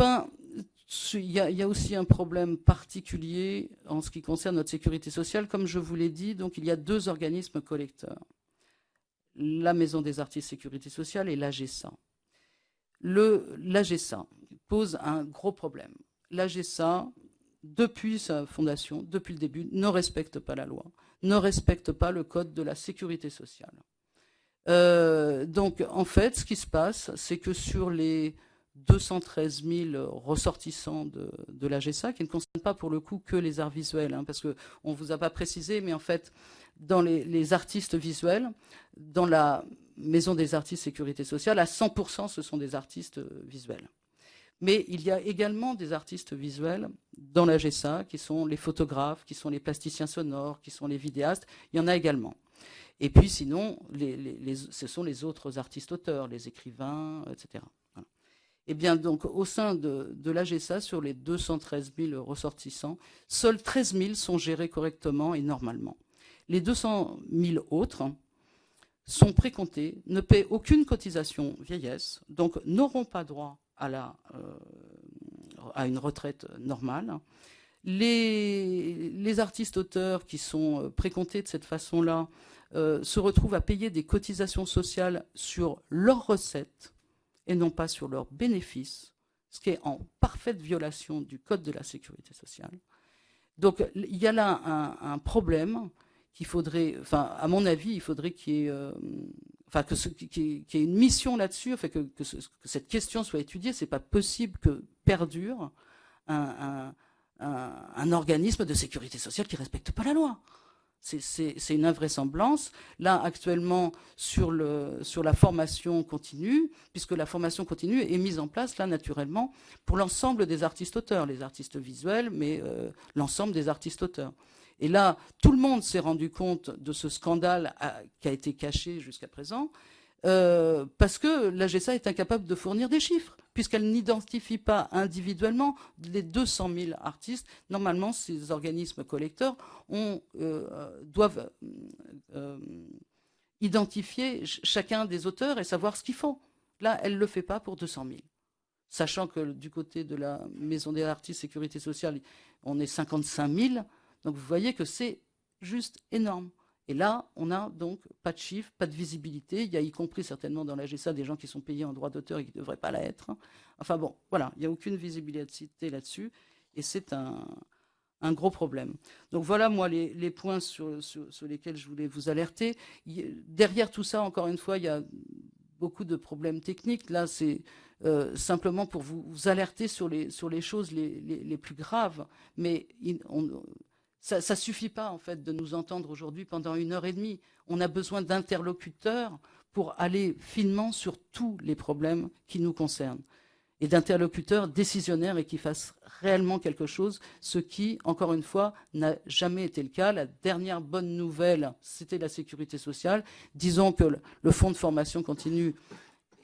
enfin, il y a aussi un problème particulier en ce qui concerne notre sécurité sociale. Comme je vous l'ai dit, donc, il y a 2 organismes collecteurs. La Maison des artistes sécurité sociale et l'AGESA. L'AGESA pose un gros problème. L'AGESA, depuis sa fondation, depuis le début, ne respecte pas la loi, ne respecte pas le code de la sécurité sociale. Donc, en fait, ce qui se passe, c'est que sur les 213 000 ressortissants de l'AGESA, qui ne concernent pas pour le coup que les arts visuels, parce qu'on ne vous a pas précisé, mais en fait, dans les artistes visuels, dans la Maison des artistes sécurité sociale, à 100%, ce sont des artistes visuels. Mais il y a également des artistes visuels dans l'AGESA, qui sont les photographes, qui sont les plasticiens sonores, qui sont les vidéastes. Il y en a également. Et puis sinon, ce sont les autres artistes-auteurs, les écrivains, etc. Voilà. Et bien donc, au sein de l'AGESA, sur les 213 000 ressortissants, seuls 13 000 sont gérés correctement et normalement. Les 200 000 autres sont précomptés, ne paient aucune cotisation vieillesse, donc n'auront pas droit à une retraite normale. Les artistes-auteurs qui sont précomptés de cette façon-là se retrouvent à payer des cotisations sociales sur leurs recettes et non pas sur leurs bénéfices, ce qui est en parfaite violation du Code de la sécurité sociale. Donc il y a là un problème qu'il faudrait, enfin à mon avis, il faudrait qu'il y ait, qu'il y ait une mission là-dessus, que cette question soit étudiée. C'est pas possible que perdure un organisme de sécurité sociale qui ne respecte pas la loi. C'est une invraisemblance. Là, actuellement, sur la formation continue, puisque la formation continue est mise en place, là, naturellement, pour l'ensemble des artistes-auteurs, les artistes visuels, mais l'ensemble des artistes-auteurs. Et là, tout le monde s'est rendu compte de ce scandale qui a été caché jusqu'à présent, parce que l'AGESA est incapable de fournir des chiffres, puisqu'elle n'identifie pas individuellement les 200 000 artistes. Normalement, ces organismes collecteurs doivent identifier chacun des auteurs et savoir ce qu'ils font. Là, elle ne le fait pas pour 200 000. Sachant que du côté de la Maison des artistes sécurité sociale, on est 55 000. Donc vous voyez que c'est juste énorme. Et là, on n'a donc pas de chiffres, pas de visibilité. Il y a y compris certainement dans l'AGESA des gens qui sont payés en droit d'auteur et qui ne devraient pas l'être. Enfin bon, voilà, il n'y a aucune visibilité là-dessus. Et c'est un gros problème. Donc voilà, moi, les points sur lesquels je voulais vous alerter. Derrière tout ça, encore une fois, il y a beaucoup de problèmes techniques. Là, c'est simplement pour vous alerter sur les choses les plus graves. Mais ça ne suffit pas, en fait, de nous entendre aujourd'hui pendant 1h30. On a besoin d'interlocuteurs pour aller finement sur tous les problèmes qui nous concernent. Et d'interlocuteurs décisionnaires et qui fassent réellement quelque chose, ce qui, encore une fois, n'a jamais été le cas. La dernière bonne nouvelle, c'était la sécurité sociale. Disons que le fonds de formation continue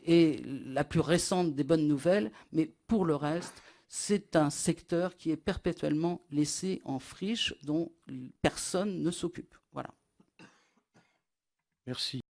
est la plus récente des bonnes nouvelles, mais pour le reste, c'est un secteur qui est perpétuellement laissé en friche, dont personne ne s'occupe. Voilà. Merci.